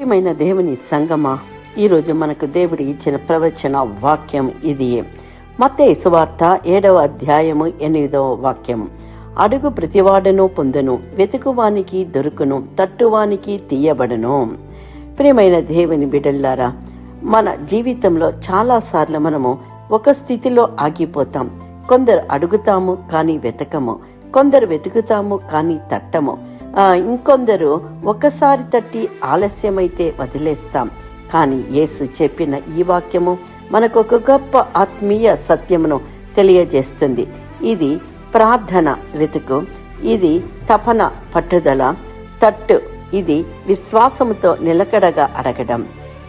ప్రియమైన దేవుని సంగమా, ఈరోజు మనకు దేవుడు ఇచ్చిన ప్రవచన వాక్యం ఇది. మత్తయి సువార్త 7వ అధ్యాయము 8వ వాక్యం. అడుగు ప్రతివాడను పొందును, వెతుకువానికి దొరుకును, తట్టువానికి తీయబడును. ప్రియమైన దేవుని బిడ్డలారా, మన జీవితంలో చాలాసార్లు మనము ఒక స్థితిలో ఆగిపోతాం. కొందరు అడుగుతాము కానీ వెతకము, కొందరు వెతుకుతాము కానీ తట్టము, ఇంకొందరు ఒకసారి తట్టి ఆలస్యమైతే వదిలేస్తాం. కానీ యేసు చెప్పిన ఈ వాక్యము మనకు ఒక గొప్ప ఆత్మీయ సత్యమును తెలియజేస్తుంది. ఇది ప్రార్థన, వెతుకు. ఇది తపన, పట్టుదల. తట్టు, ఇది విశ్వాసముతో నిలకడగా అడగడం.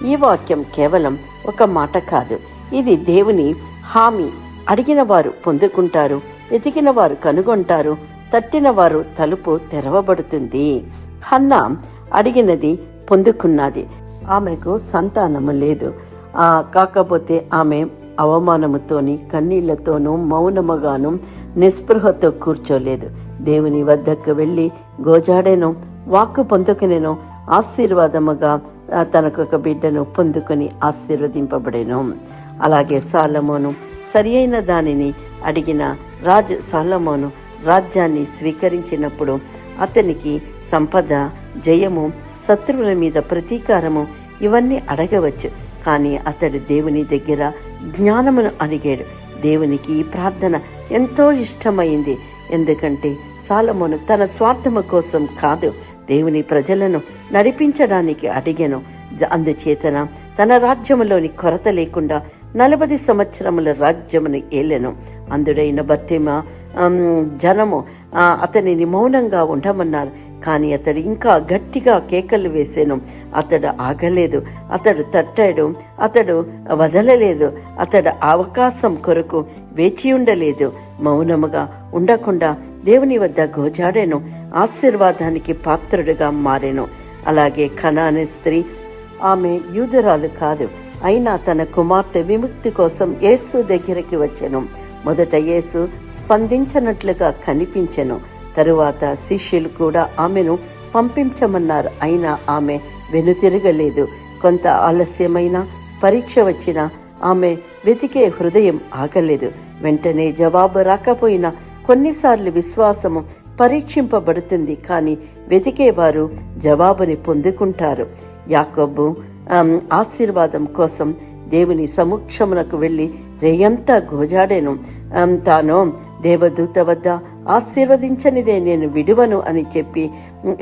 ఈ వాక్యం కేవలం ఒక మాట కాదు, ఇది దేవుని హామీ. అడిగిన వారు పొందుకుంటారు, వెతికిన వారు కనుగొంటారు, తట్టిన వారు తలుపు తెరవబడుతుంది. హన్నా అడిగినది పొందుకున్నది. ఆమెకు సంతానము లేదు, కాకపోతే ఆమె అవమానముతోని, కన్నీళ్లతోనూ, మౌనముగాను, నిస్పృహతో కూర్చోలేదు. దేవుని వద్దకు వెళ్ళి గోజాడెను, వాక్కు పొందుకునేను, ఆశీర్వాదముగా తనకు ఒక బిడ్డను పొందుకొని ఆశీర్వదింపబడెను. అలాగే సాలమోను సరి అయిన దానిని అడిగిన రాజు సాలమోను రాజ్యాన్ని స్వీకరించినప్పుడు అతనికి సంపద, జయము, శత్రువుల మీద ప్రతీకారము ఇవన్నీ అడగవచ్చు. కానీ అతడు దేవుని దగ్గర జ్ఞానమును అడిగాడు. దేవునికి ఈ ప్రార్థన ఎంతో ఇష్టమైంది. ఎందుకంటే సాలమోను తన స్వార్థము కోసం కాదు, దేవుని ప్రజలను నడిపించడానికి అడిగాను. అందుచేతన తన రాజ్యములోని కొరత లేకుండా 40 సంవత్సరముల రాజ్యమును ఏలెను. అందుడైన బర్తిమా జనము అతనిని మౌనంగా ఉండమన్నారు. కానీ అతడు ఇంకా గట్టిగా కేకలు వేసాను. అతడు ఆగలేదు, అతడు తట్టాడు, అతడు వదలలేదు, అతడు అవకాశం కొరకు వేచి ఉండలేదు. మౌనముగా ఉండకుండా దేవుని వద్ద గోజాడాను, ఆశీర్వాదానికి పాత్రుడుగా మారెను. అలాగే కనానీ స్త్రీ, ఆమె యూదురాలు కాదు, అయినా తన కుమార్తె విముక్తి కోసం యేసు దగ్గరికి వచ్చెను. మొదట యేసు స్పందించనట్లుగా కనిపించెను. తరువాత శిష్యులు కూడా ఆమెను పంపించమన్నారు. అయినా ఆమె వెనుతిరగలేదు. కొంత ఆలస్యమైన, పరీక్ష వచ్చినా ఆమె వెతికే హృదయం ఆగలేదు. వెంటనే జవాబు రాకపోయినా కొన్నిసార్లు విశ్వాసము పరీక్షింపబడుతుంది, కానీ వెతికేవారు జవాబుని పొందుకుంటారు. యాకోబు ఆశీర్వాదం కోసం దేవుని సమక్షమునకు వెళ్ళి రేయంతా గోజాడెను. తాను దేవదూత వద్ద ఆశీర్వదించనిదే నేను విడువను అని చెప్పి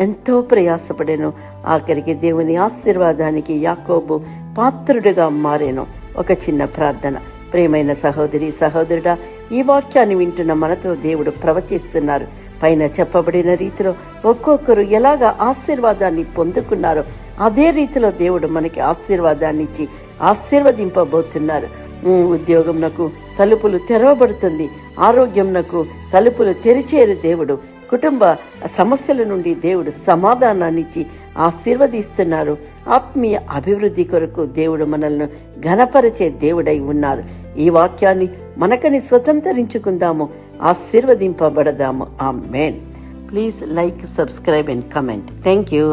ఎంతో ప్రయాసపడెను. ఆఖరికి దేవుని ఆశీర్వాదానికి యాకోబు పాత్రుడుగా మారెను. ఒక చిన్న ప్రార్థన. ప్రియమైన సహోదరి, సహోదరుడా, ఈ వాక్యాన్ని వింటున్న మనతో దేవుడు ప్రవచిస్తున్నారు. పైన చెప్పబడిన రీతిలో ఒక్కొక్కరు ఎలాగా ఆశీర్వాదాన్ని పొందుకున్నారో అదే రీతిలో దేవుడు మనకి ఆశీర్వాదాన్ని ఇచ్చి ఆశీర్వదింపబోతున్నారు. ఉద్యోగంనకు తలుపులు తెరవబడుతుంది, ఆరోగ్యంనకు తలుపులు తెరిచేరు దేవుడు. కుటుంబ సమస్యల నుండి దేవుడు సమాధానాన్ని ఇచ్చి ఆశీర్వదిస్తున్నారు. ఆత్మీయ అభివృద్ధి కొరకు దేవుడు మనల్ని ఘనపరిచే దేవుడై ఉన్నారు. ఈ వాక్యాన్ని మనకని స్వతంత్రించుకుందాము, ఆశీర్వదింపబడదాము. Amen. Please like, subscribe and comment. Thank you.